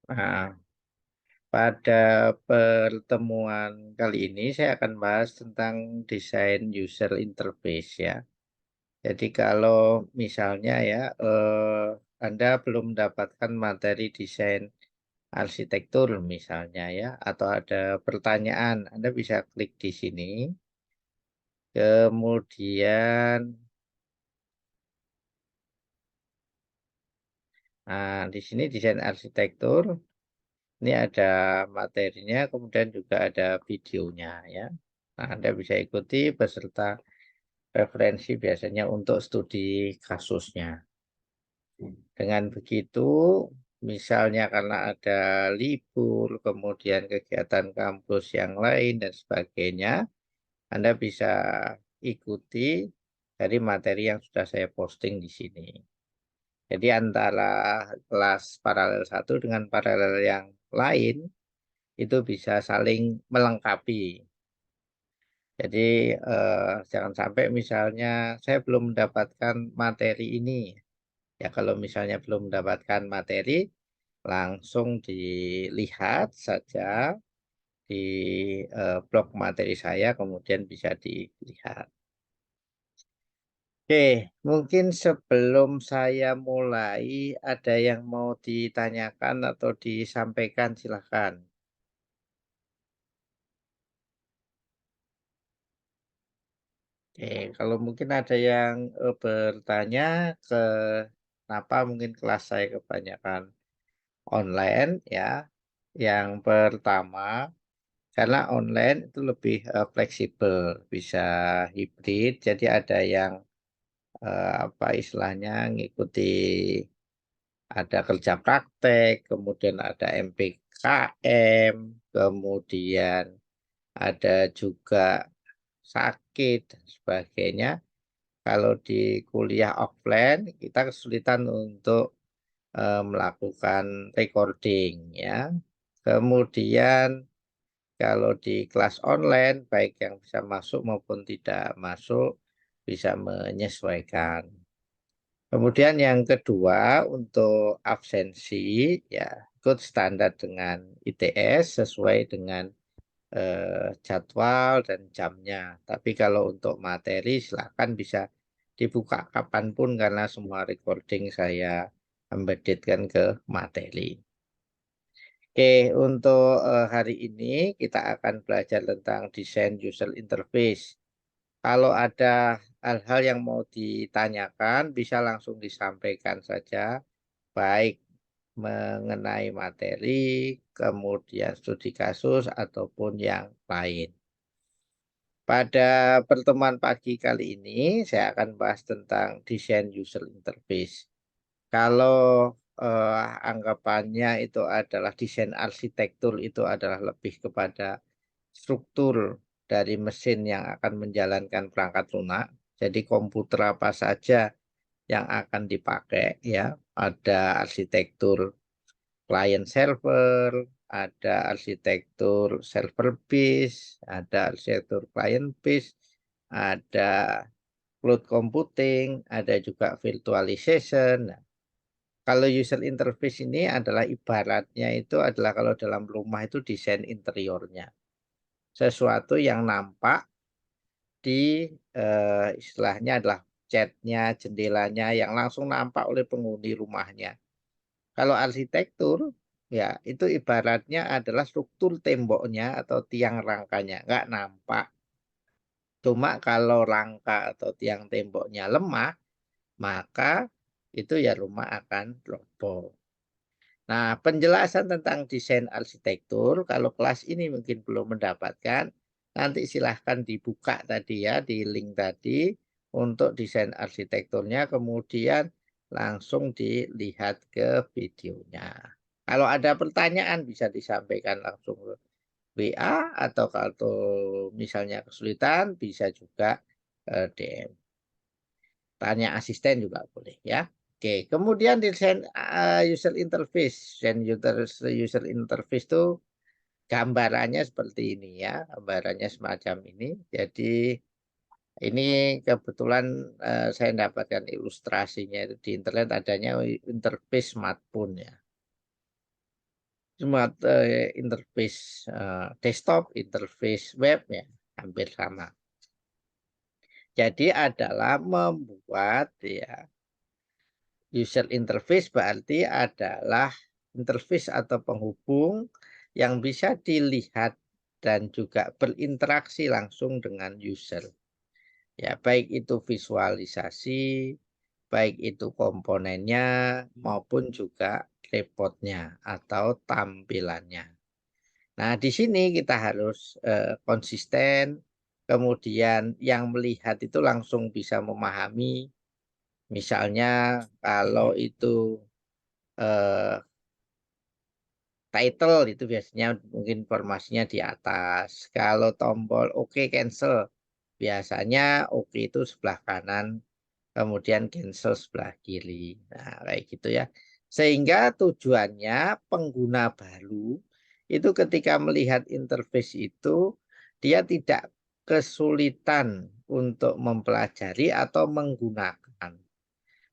Nah, pada pertemuan kali ini saya akan bahas tentang desain user interface ya. Jadi kalau misalnya ya, Anda belum mendapatkan materi desain arsitektur misalnya ya, atau ada pertanyaan, Anda bisa klik di sini. Kemudian, nah di sini desain arsitektur, ini ada materinya, kemudian juga ada videonya ya. Nah, Anda bisa ikuti beserta referensi biasanya untuk studi kasusnya. Dengan begitu, misalnya karena ada libur, kemudian kegiatan kampus yang lain dan sebagainya, Anda bisa ikuti dari materi yang sudah saya posting di sini. Jadi antara kelas paralel satu dengan paralel yang lain itu bisa saling melengkapi. Jadi jangan sampai misalnya saya belum mendapatkan materi ini. Ya kalau misalnya belum mendapatkan materi, langsung dilihat saja di blog materi saya, kemudian bisa dilihat. Oke, mungkin sebelum saya mulai, ada yang mau ditanyakan atau disampaikan, silahkan. Oke, kalau mungkin ada yang bertanya kenapa mungkin kelas saya kebanyakan online ya. Yang pertama, karena online itu lebih fleksibel, bisa hibrid. Jadi ada yang apa istilahnya ngikuti ada kerja praktek, kemudian ada MPKM, kemudian ada juga sakit dan sebagainya. Kalau di kuliah offline kita kesulitan untuk melakukan recording ya. Kemudian kalau di kelas online, baik yang bisa masuk maupun tidak masuk, bisa menyesuaikan. Kemudian yang kedua, untuk absensi, ya ikut standar dengan ITS sesuai dengan jadwal dan jamnya. Tapi kalau untuk materi, silakan bisa dibuka kapanpun karena semua recording saya embeddedkan ke materi. Oke, untuk hari ini kita akan belajar tentang desain user interface. Kalau ada hal-hal yang mau ditanyakan, bisa langsung disampaikan saja, baik mengenai materi, kemudian studi kasus, ataupun yang lain. Pada pertemuan pagi kali ini, saya akan bahas tentang desain user interface. Kalau anggapannya itu adalah desain arsitektur itu adalah lebih kepada struktur dari mesin yang akan menjalankan perangkat lunak. Jadi komputer apa saja yang akan dipakai ya. Ada arsitektur client server, ada arsitektur server base, ada arsitektur client base, ada cloud computing, ada juga virtualization. Nah, kalau user interface ini adalah ibaratnya itu adalah kalau dalam rumah itu desain interiornya. Sesuatu yang nampak di istilahnya adalah catnya, jendelanya yang langsung nampak oleh penghuni rumahnya. Kalau arsitektur, ya itu ibaratnya adalah struktur temboknya atau tiang rangkanya, nggak nampak. Cuma kalau rangka atau tiang temboknya lemah, maka itu ya rumah akan roboh. Nah, penjelasan tentang desain arsitektur, kalau kelas ini mungkin belum mendapatkan, nanti silahkan dibuka tadi ya, di link tadi untuk desain arsitekturnya, kemudian langsung dilihat ke videonya. Kalau ada pertanyaan bisa disampaikan langsung ke WA atau kalau misalnya kesulitan bisa juga DM. Tanya asisten juga boleh ya. Oke, kemudian desain user interface. Desain user interface itu gambarannya seperti ini ya, gambarannya semacam ini. Jadi ini kebetulan saya dapatkan ilustrasinya itu di internet adanya interface smartphone ya. Smart interface desktop, interface web ya hampir sama. Jadi adalah membuat ya user interface berarti adalah interface atau penghubung yang bisa dilihat dan juga berinteraksi langsung dengan user. Ya, baik itu visualisasi, baik itu komponennya maupun juga reportnya atau tampilannya. Nah, di sini kita harus konsisten, kemudian yang melihat itu langsung bisa memahami. Misalnya kalau itu eh, title itu biasanya mungkin informasinya di atas. Kalau tombol oke cancel, biasanya oke itu sebelah kanan, kemudian cancel sebelah kiri. Nah, kayak gitu ya. Sehingga tujuannya pengguna baru itu ketika melihat interface itu dia tidak kesulitan untuk mempelajari atau menggunakan.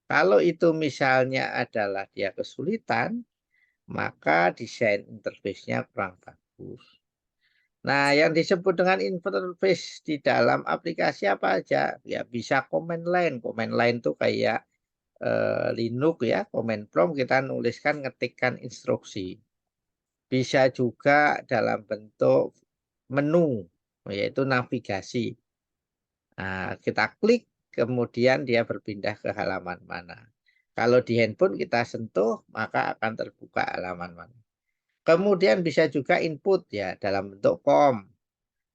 Kalau itu misalnya adalah dia kesulitan, maka desain interface-nya kurang bagus. Nah, yang disebut dengan interface di dalam aplikasi apa aja? Ya bisa command line. Command line itu kayak Linux ya, command prompt kita nuliskan ngetikkan instruksi. Bisa juga dalam bentuk menu, yaitu navigasi. Nah, kita klik, kemudian dia berpindah ke halaman mana. Kalau di handphone kita sentuh, maka akan terbuka halaman mana. Kemudian bisa juga input ya dalam bentuk kom,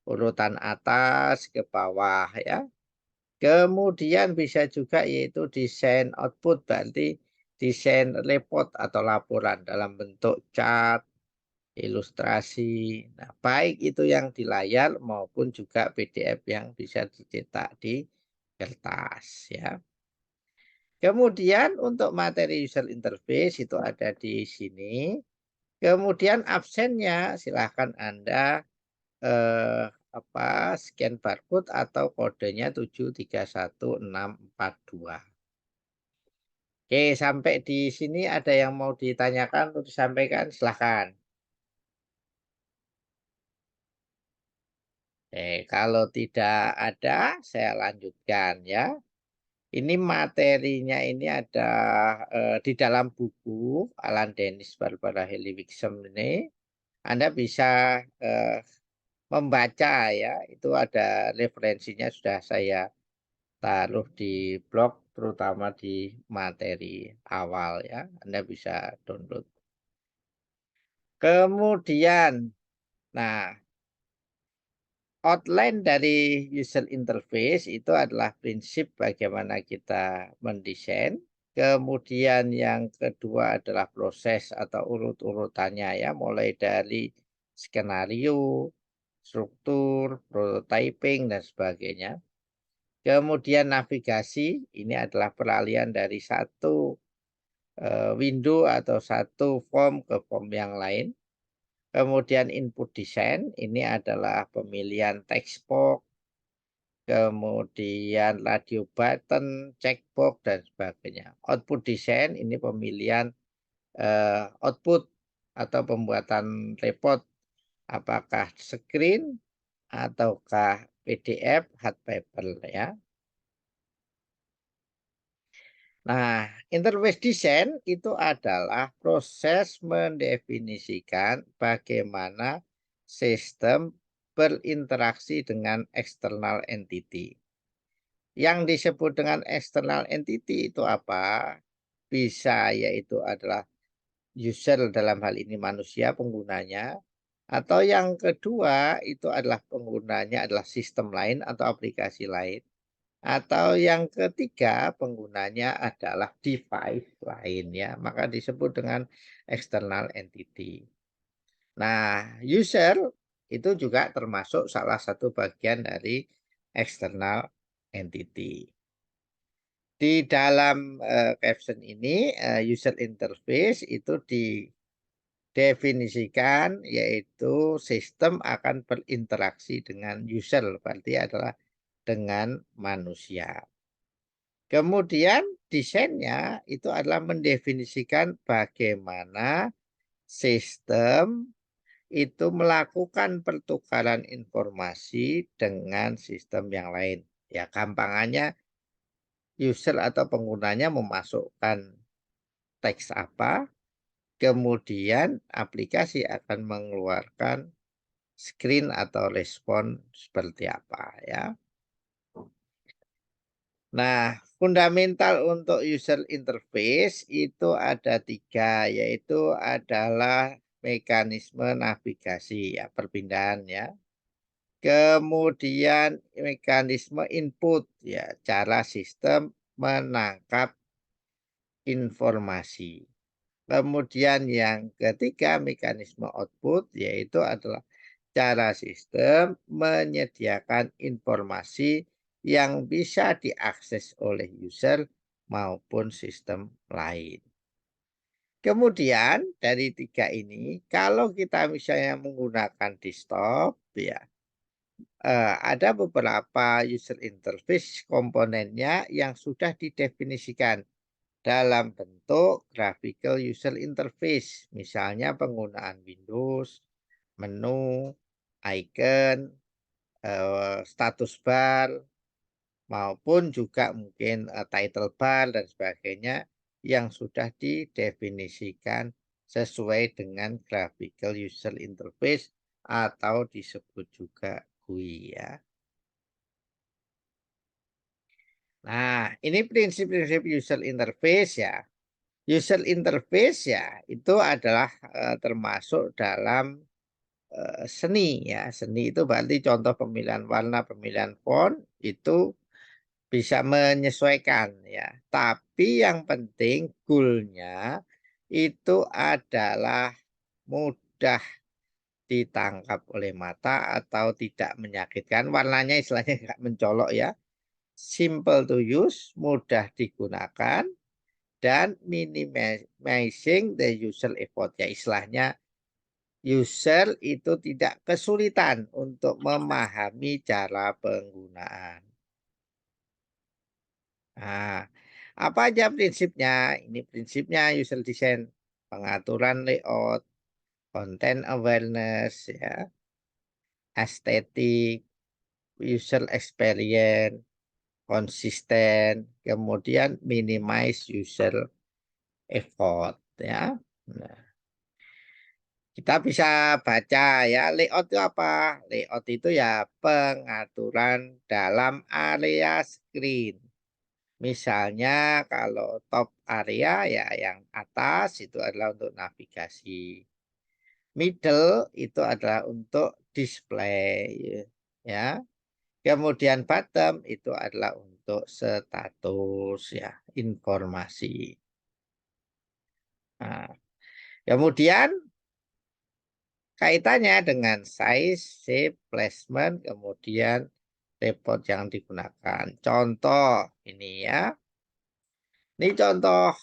urutan atas ke bawah ya. Kemudian bisa juga yaitu desain output berarti desain report atau laporan dalam bentuk chart, ilustrasi. Nah, baik itu yang di layar maupun juga PDF yang bisa dicetak di kertas ya. Kemudian untuk materi user interface itu ada di sini. Kemudian absennya silahkan Anda scan barcode atau kodenya 731642. Oke, sampai di sini ada yang mau ditanyakan atau disampaikan? Silahkan. Kalau tidak ada, saya lanjutkan ya. Ini materinya ini ada di dalam buku Alan Dennis Barbara Helwigsen ini. Anda bisa eh, membaca ya, itu ada referensinya sudah saya taruh di blog, terutama di materi awal ya. Anda bisa download. Kemudian, nah outline dari user interface itu adalah prinsip bagaimana kita mendesain. Kemudian yang kedua adalah proses atau urut-urutannya ya, mulai dari skenario, struktur, prototyping, dan sebagainya. Kemudian navigasi, ini adalah peralihan dari satu window atau satu form ke form yang lain. Kemudian input design, ini adalah pemilihan text box, kemudian radio button, checkbox, dan sebagainya. Output design, ini pemilihan output atau pembuatan report, apakah screen ataukah PDF, hard paper ya. Nah, interface design itu adalah proses mendefinisikan bagaimana sistem berinteraksi dengan external entity. Yang disebut dengan external entity itu apa? Bisa yaitu adalah user dalam hal ini manusia penggunanya. Atau yang kedua itu adalah penggunanya adalah sistem lain atau aplikasi lain. Atau yang ketiga penggunanya adalah device lain ya, maka disebut dengan external entity. Nah, user itu juga termasuk salah satu bagian dari external entity. Di dalam caption ini user interface itu didefinisikan yaitu sistem akan berinteraksi dengan user, berarti adalah dengan manusia. Kemudian desainnya itu adalah mendefinisikan bagaimana sistem itu melakukan pertukaran informasi dengan sistem yang lain. Ya, gampangannya user atau penggunanya memasukkan teks apa, kemudian aplikasi akan mengeluarkan screen atau respon seperti apa ya. Nah, fundamental untuk user interface itu ada 3, yaitu adalah mekanisme navigasi ya, perpindahan ya. Kemudian mekanisme input ya, cara sistem menangkap informasi. Kemudian yang ketiga mekanisme output yaitu adalah cara sistem menyediakan informasi yang bisa diakses oleh user maupun sistem lain. Kemudian dari 3 ini, kalau kita misalnya menggunakan desktop ya, ada beberapa user interface komponennya yang sudah didefinisikan dalam bentuk graphical user interface, misalnya penggunaan Windows, menu, icon, status bar, maupun juga mungkin title bar dan sebagainya yang sudah didefinisikan sesuai dengan graphical user interface atau disebut juga GUI ya. Nah, ini prinsip-prinsip user interface ya. User interface ya itu adalah termasuk dalam seni ya. Seni itu berarti contoh pemilihan warna, pemilihan font itu bisa menyesuaikan ya. Tapi yang penting goalnya itu adalah mudah ditangkap oleh mata atau tidak menyakitkan. Warnanya istilahnya nggak mencolok ya. Simple to use, mudah digunakan, dan minimizing the user effort. Ya istilahnya user itu tidak kesulitan untuk memahami cara penggunaan. Nah, apa aja prinsipnya? Ini prinsipnya user design, pengaturan layout, content awareness, ya, estetik, user experience, konsisten, kemudian minimize user effort, ya. Nah, kita bisa baca ya, layout itu apa? Layout itu ya pengaturan dalam area screen. Misalnya kalau top area ya yang atas itu adalah untuk navigasi. Middle itu adalah untuk display ya. Kemudian bottom itu adalah untuk status ya, informasi. Nah, kemudian kaitannya dengan size, shape, placement, kemudian report yang digunakan. Contoh ini ya. Ini contoh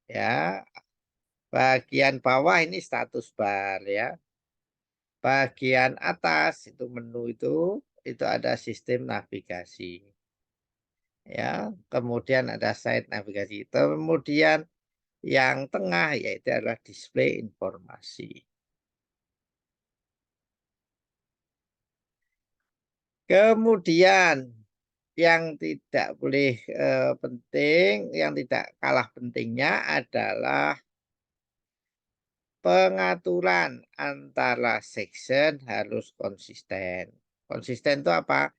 ya. Bagian bawah ini status bar ya. Bagian atas itu menu itu ada sistem navigasi. Ya, kemudian ada site navigasi. Kemudian yang tengah yaitu adalah display informasi. Kemudian yang tidak boleh penting, yang tidak kalah pentingnya adalah pengaturan antara section harus konsisten. Konsisten itu apa?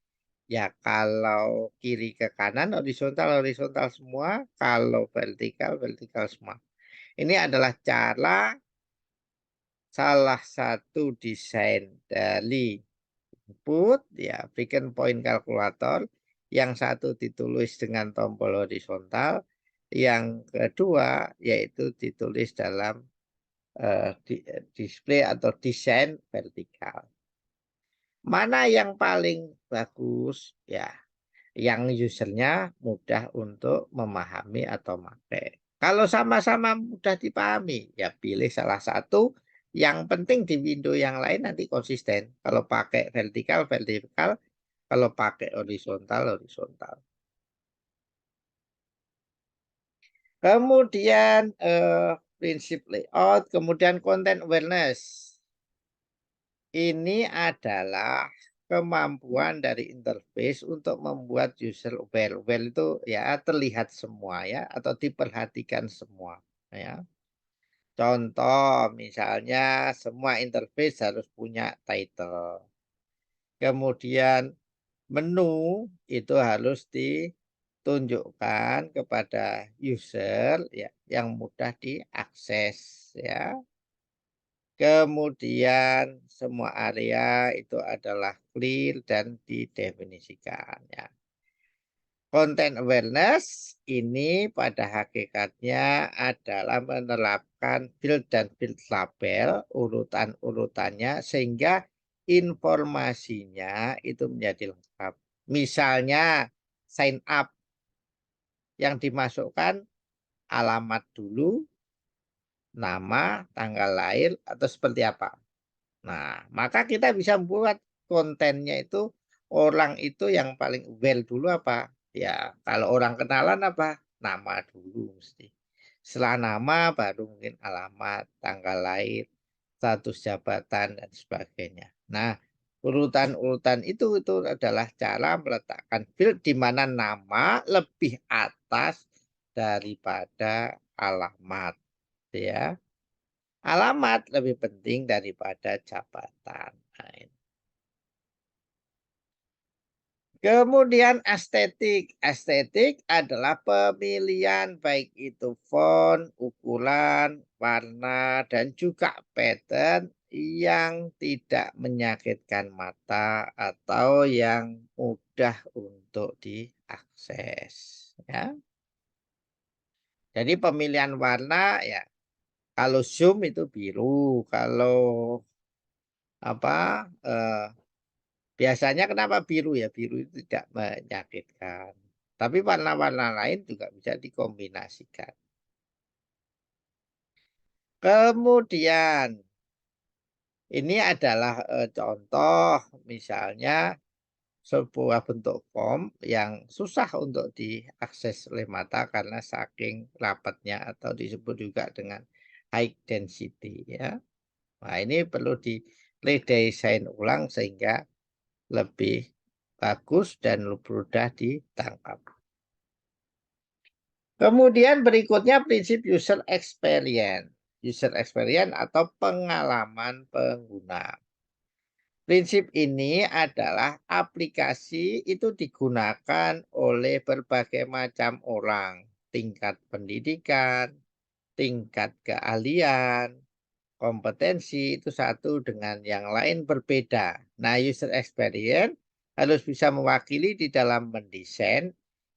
Ya kalau kiri ke kanan horizontal horizontal semua, kalau vertikal vertikal semua. Ini adalah cara salah satu desain dari input ya beacon point kalkulator. Yang satu ditulis dengan tombol horizontal, yang kedua yaitu ditulis dalam display atau desain vertikal. Mana yang paling bagus? Ya, yang usernya mudah untuk memahami atau pakai. Kalau sama-sama mudah dipahami, ya pilih salah satu. Yang penting di window yang lain nanti konsisten. Kalau pakai vertikal, vertikal. Kalau pakai horizontal, horizontal. Kemudian prinsip layout, kemudian content awareness. Ini adalah kemampuan dari interface untuk membuat user aware. Aware itu ya terlihat semua ya atau diperhatikan semua ya. Contoh misalnya semua interface harus punya title. Kemudian menu itu harus ditunjukkan kepada user ya yang mudah diakses ya. Kemudian semua area itu adalah clear dan didefinisikan ya. Content awareness ini pada hakikatnya adalah menerapkan field dan field label urutan-urutannya sehingga informasinya itu menjadi lengkap. Misalnya sign up yang dimasukkan alamat dulu, nama, tanggal lahir atau seperti apa. Nah, maka kita bisa buat kontennya itu orang itu yang paling well dulu apa? Ya, kalau orang kenalan apa? Nama dulu mesti. Setelah nama baru mungkin alamat, tanggal lahir, status jabatan dan sebagainya. Nah, urutan-urutan itu adalah cara meletakkan field di mana nama lebih atas daripada alamat, ya. Alamat lebih penting daripada jabatan. Nah, ini. Kemudian estetik. Estetik adalah pemilihan baik itu font, ukuran, warna, dan juga pattern yang tidak menyakitkan mata atau yang mudah untuk diakses. Ya. Jadi pemilihan warna ya kalau zoom itu biru, kalau apa biasanya kenapa biru ya? Biru itu tidak menyakitkan. Tapi warna-warna lain juga bisa dikombinasikan. Kemudian ini adalah contoh misalnya sebuah bentuk form yang susah untuk diakses oleh mata karena saking rapatnya atau disebut juga dengan high density ya. Nah, ini perlu di redesign ulang sehingga lebih bagus dan mudah ditangkap. Kemudian berikutnya prinsip user experience. User experience atau pengalaman pengguna. Prinsip ini adalah aplikasi itu digunakan oleh berbagai macam orang, tingkat pendidikan, tingkat keahlian, kompetensi itu satu dengan yang lain berbeda. Nah, user experience harus bisa mewakili di dalam mendesain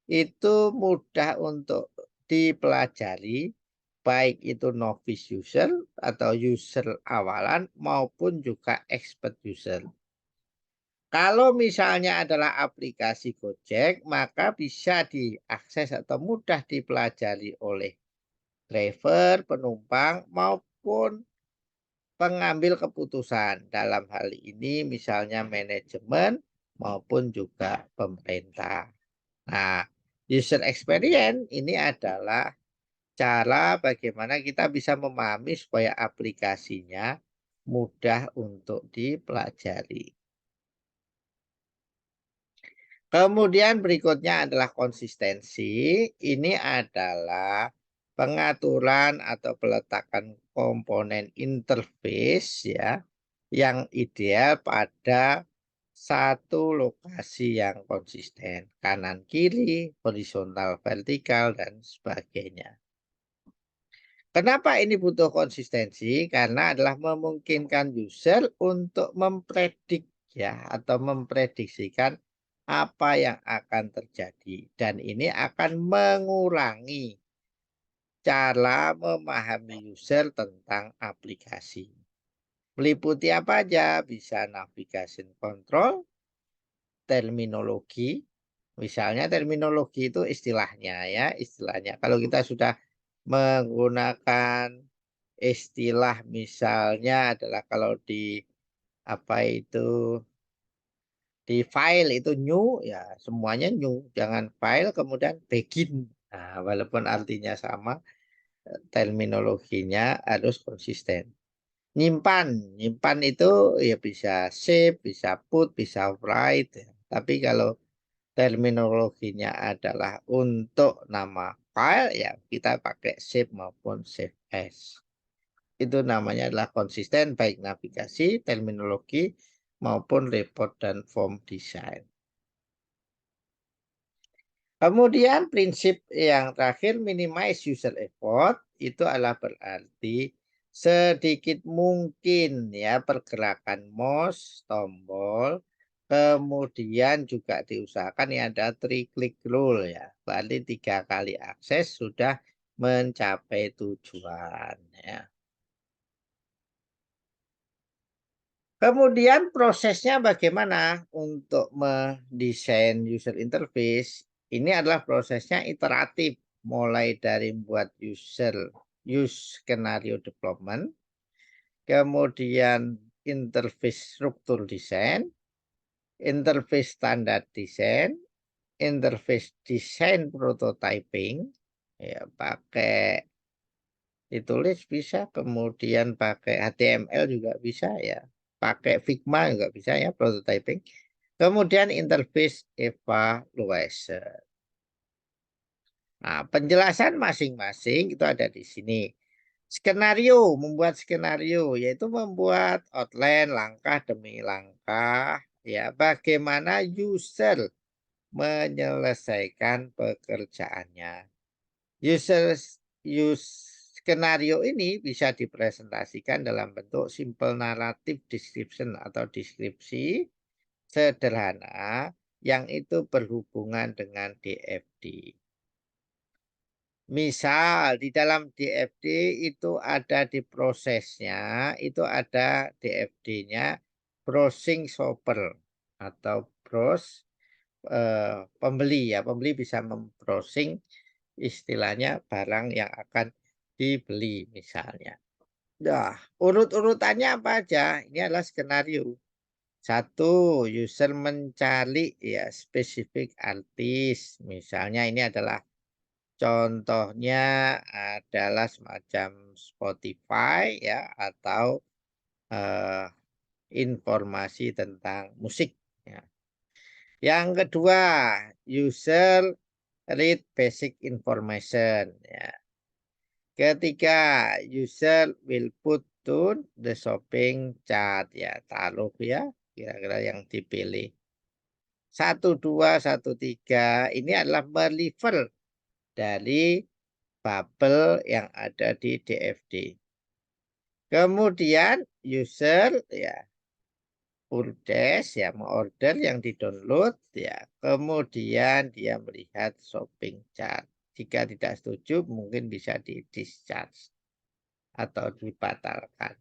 itu mudah untuk dipelajari baik itu novice user atau user awalan maupun juga expert user. Kalau misalnya adalah aplikasi Gojek, maka bisa diakses atau mudah dipelajari oleh driver, penumpang maupun pengambil keputusan. Dalam hal ini misalnya manajemen maupun juga pemerintah. Nah, user experience ini adalah cara bagaimana kita bisa memahami supaya aplikasinya mudah untuk dipelajari. Kemudian berikutnya adalah konsistensi. Ini adalah pengaturan atau peletakan komponen interface ya yang ideal pada satu lokasi yang konsisten, kanan kiri, horizontal, vertikal dan sebagainya. Kenapa ini butuh konsistensi? Karena adalah memungkinkan user untuk mempredik ya atau memprediksikan apa yang akan terjadi dan ini akan mengurangi cara memahami user tentang aplikasi. Meliputi apa aja? Bisa navigation control, terminologi. Misalnya terminologi itu istilahnya ya, istilahnya. Kalau kita sudah menggunakan istilah misalnya adalah kalau di apa itu di file itu new ya semuanya new, jangan file kemudian begin. Nah, walaupun artinya sama terminologinya harus konsisten. Nyimpan itu ya bisa save, bisa put, bisa write ya. Tapi kalau terminologinya adalah untuk nama file ya kita pakai save maupun save as. Itu namanya adalah konsisten baik navigasi, terminologi maupun report dan form design. Kemudian prinsip yang terakhir minimize user effort itu adalah berarti sedikit mungkin ya pergerakan mouse, tombol, kemudian juga diusahakan ya ada 3 click rule ya. Berarti 3 kali akses sudah mencapai tujuan ya. Kemudian prosesnya bagaimana untuk mendesain user interface? Ini adalah prosesnya iteratif, mulai dari membuat use scenario development, kemudian interface struktur desain, interface standar desain, interface desain prototyping, ya pakai ditulis bisa, kemudian pakai HTML juga bisa ya. Pakai Figma juga bisa ya prototyping. Kemudian interface evaluation. Nah, penjelasan masing-masing itu ada di sini. Skenario, membuat skenario yaitu membuat outline langkah demi langkah ya bagaimana user menyelesaikan pekerjaannya. User use skenario ini bisa dipresentasikan dalam bentuk simple narrative description atau deskripsi sederhana yang itu berhubungan dengan DFD. Misal di dalam DFD itu ada di prosesnya, itu ada DFD-nya browsing shopper atau pembeli ya. Pembeli bisa membrowsing istilahnya barang yang akan dibeli misalnya. Nah, urut-urutannya apa aja? Ini adalah skenario. Satu, user mencari ya spesifik artis. Misalnya ini adalah contohnya adalah semacam Spotify ya atau eh, informasi tentang musik. Ya. Yang kedua, user read basic information. Ya. Ketiga, user will put to the shopping cart ya, taruh ya, kira-kira yang dipilih. 1, 2, 1, 3 ini adalah merefer dari bubble yang ada di DFD. Kemudian user ya purchase ya order yang di-download ya. Kemudian dia melihat shopping chart. Jika tidak setuju mungkin bisa di-discharge atau dibatalkan.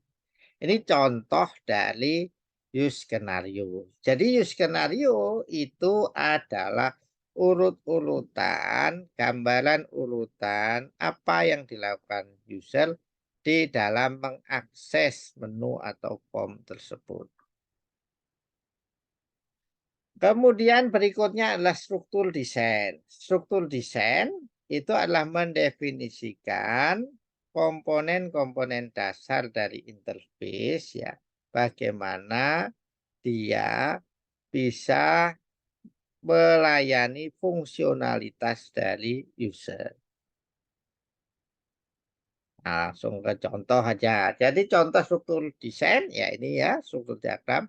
Ini contoh dari use skenario. Jadi use skenario itu adalah urut-urutan, gambaran urutan apa yang dilakukan user di dalam mengakses menu atau form tersebut. Kemudian berikutnya adalah struktur desain. Struktur desain itu adalah mendefinisikan komponen-komponen dasar dari interface ya. Bagaimana dia bisa melayani fungsionalitas dari user. Nah, langsung ke contoh aja. Jadi contoh struktur desain ya ini ya struktur diagram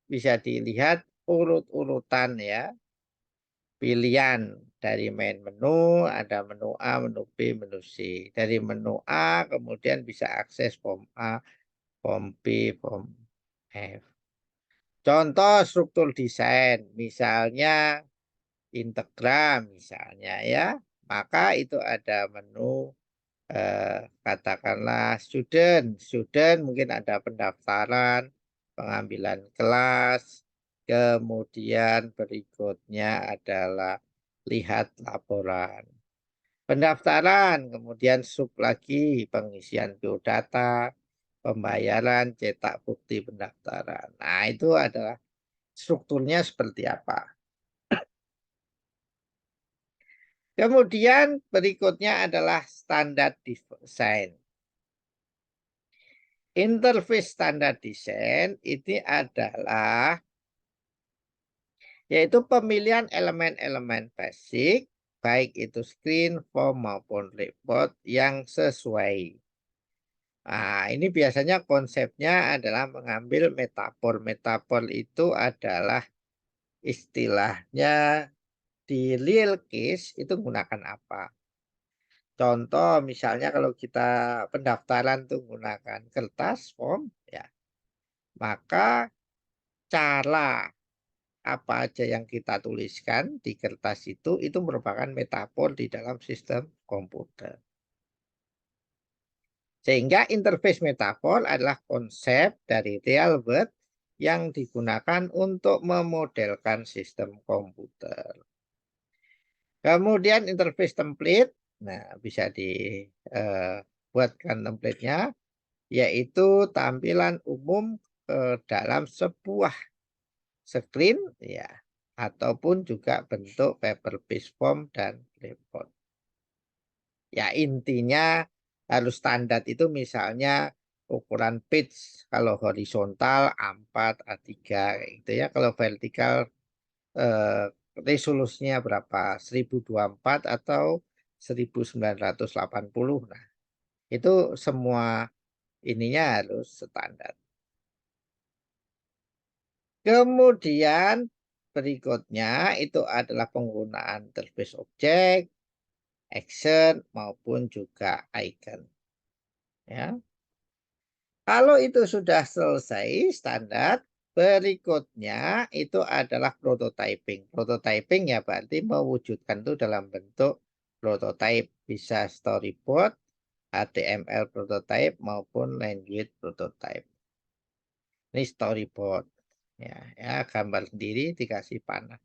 bisa dilihat urut-urutan ya pilihan dari main menu, ada menu A, menu B, menu C. Dari menu A kemudian bisa akses form A, form B, form F. Contoh struktur desain, misalnya Integram misalnya ya, maka itu ada menu katakanlah student mungkin ada pendaftaran, pengambilan kelas, kemudian berikutnya adalah lihat laporan. Pendaftaran, kemudian sub lagi pengisian biodata, pembayaran, cetak bukti pendaftaran. Nah, itu adalah strukturnya seperti apa. Kemudian berikutnya adalah standar design. Interface standar design ini adalah yaitu pemilihan elemen-elemen basic, baik itu screen, form maupun report yang sesuai. Nah, ini biasanya konsepnya adalah mengambil metafor. Metafor itu adalah istilahnya di real case itu menggunakan apa? Contoh misalnya kalau kita pendaftaran tuh menggunakan kertas form, ya, maka cara apa aja yang kita tuliskan di kertas itu merupakan metafor di dalam sistem komputer. Sehingga interface metafor adalah konsep dari real world yang digunakan untuk memodelkan sistem komputer. Kemudian interface template, nah bisa dibuatkan template-nya, yaitu tampilan umum dalam sebuah screen, ya, ataupun juga bentuk paper based form dan report. Ya intinya harus standar itu misalnya ukuran page kalau horizontal A4 A3 gitu ya. Kalau vertikal eh, resolusinya berapa? 1024 atau 1980. Nah, itu semua ininya harus standar. Kemudian berikutnya itu adalah penggunaan interface objek, action maupun juga icon. Ya. Kalau itu sudah selesai standar, berikutnya itu adalah prototyping. Prototyping ya berarti mewujudkan itu dalam bentuk prototype, bisa storyboard, HTML prototype maupun language prototype. Ini storyboard. Ya, gambar sendiri dikasih panah.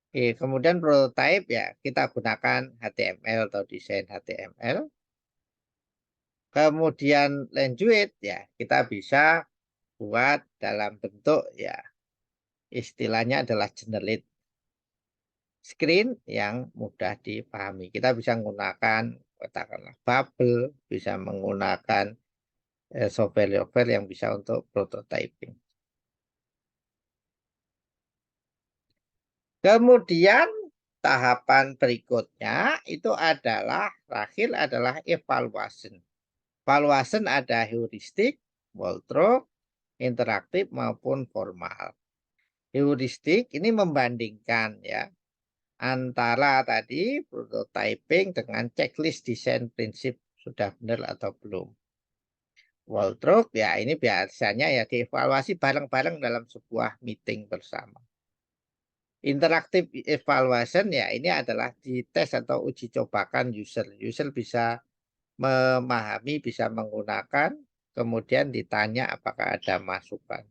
Oke, kemudian prototype ya kita gunakan HTML atau desain HTML. Kemudian language ya kita bisa buat dalam bentuk ya istilahnya adalah generate screen yang mudah dipahami. Kita bisa menggunakan katakanlah bubble, bisa menggunakan software-software yang bisa untuk prototyping. Kemudian tahapan berikutnya itu adalah terakhir adalah evaluation. Evaluation ada heuristik, walkthrough, interaktif maupun formal. Heuristik ini membandingkan ya antara tadi prototyping dengan checklist desain prinsip sudah benar atau belum. Walkthrough ya ini biasanya ya dievaluasi bareng-bareng dalam sebuah meeting bersama. Interaktif evaluation ya ini adalah dites atau uji cobakan user. User bisa memahami, bisa menggunakan, kemudian ditanya apakah ada masukan.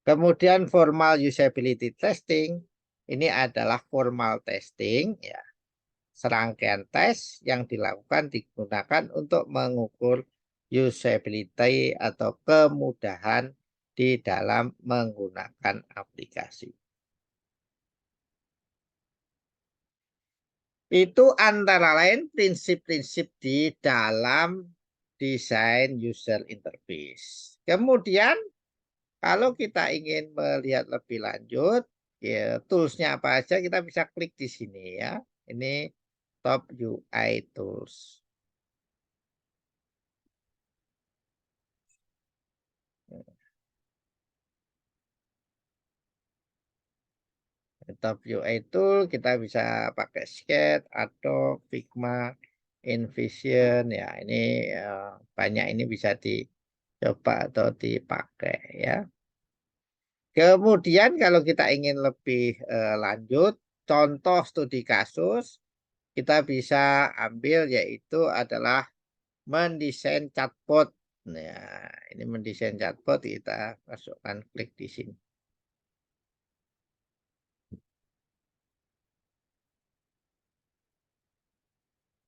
Kemudian formal usability testing, ini adalah formal testing, ya, serangkaian tes yang dilakukan digunakan untuk mengukur usability atau kemudahan di dalam menggunakan aplikasi. Itu antara lain prinsip-prinsip di dalam desain user interface. Kemudian kalau kita ingin melihat lebih lanjut, ya toolsnya apa aja kita bisa klik di sini ya. Ini top UI tools. Top UI tool kita bisa pakai Sketch, Adobe, Figma, InVision ya. Ini banyak ini bisa dicoba atau dipakai ya. Kemudian kalau kita ingin lebih lanjut, contoh studi kasus kita bisa ambil yaitu adalah mendesain chatbot. Nah, ini mendesain chatbot kita masukkan klik di sini.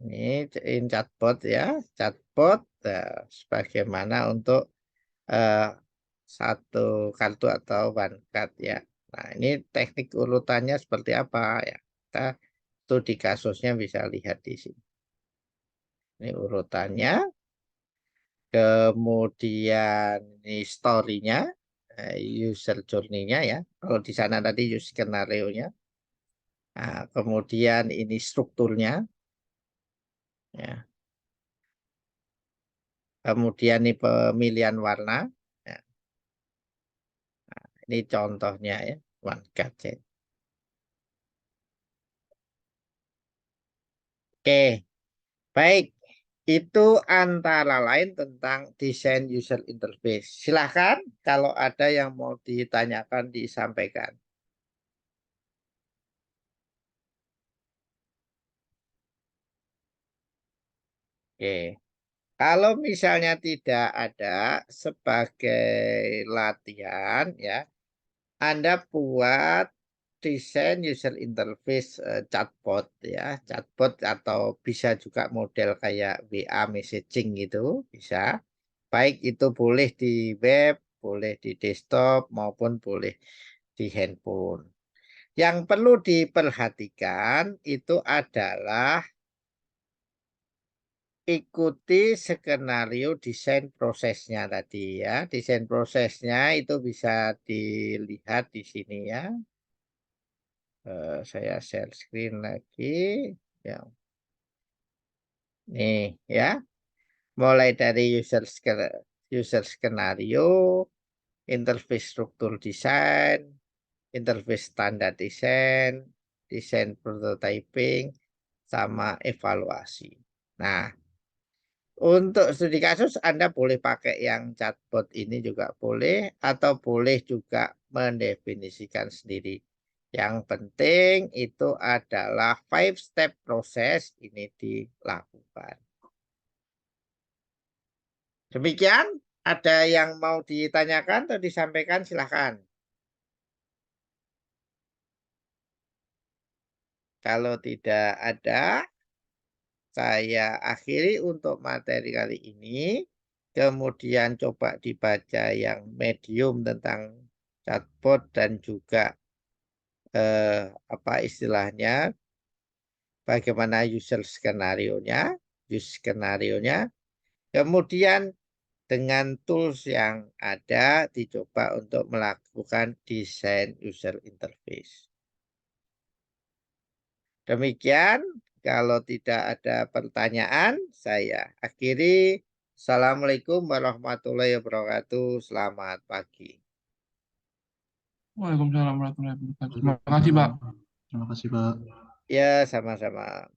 Ini chatbot ya, chatbot sebagaimana untuk eh, satu kartu atau one card ya. Nah, ini teknik urutannya seperti apa ya. Kita studi kasusnya bisa lihat di sini. Ini urutannya. Kemudian ini story-nya, user journey-nya ya. Kalau di sana tadi use skenario-nya. Nah, kemudian ini strukturnya, ya. Kemudian ini pemilihan warna. Ya, ini contohnya ya, one gadget. Oke, baik. Itu antara lain tentang desain user interface. Silahkan kalau ada yang mau ditanyakan disampaikan. Oke. Kalau misalnya tidak ada sebagai latihan ya, Anda buat desain user interface chatbot ya, chatbot atau bisa juga model kayak WA messaging gitu, bisa. Baik itu boleh di web, boleh di desktop maupun boleh di handphone. Yang perlu diperhatikan itu adalah ikuti skenario desain prosesnya tadi ya. Desain prosesnya itu bisa dilihat di sini ya. Saya share screen lagi. Ya, nih ya. Mulai dari user skenario, interface struktur desain, interface standar desain, desain prototyping, sama evaluasi. Nah, untuk studi kasus Anda boleh pakai yang chatbot ini juga boleh atau boleh juga mendefinisikan sendiri. Yang penting itu adalah 5 step proses ini dilakukan. Demikian, ada yang mau ditanyakan atau disampaikan silahkan. Kalau tidak ada, saya akhiri untuk materi kali ini. Kemudian coba dibaca yang medium tentang chatbot dan juga apa istilahnya bagaimana use skenario-nya. Kemudian dengan tools yang ada dicoba untuk melakukan desain user interface. Demikian, kalau tidak ada pertanyaan, saya akhiri. Assalamualaikum warahmatullahi wabarakatuh. Selamat pagi. Waalaikumsalam warahmatullahi wabarakatuh. Terima kasih, Pak. Terima kasih, Pak. Ya, sama-sama.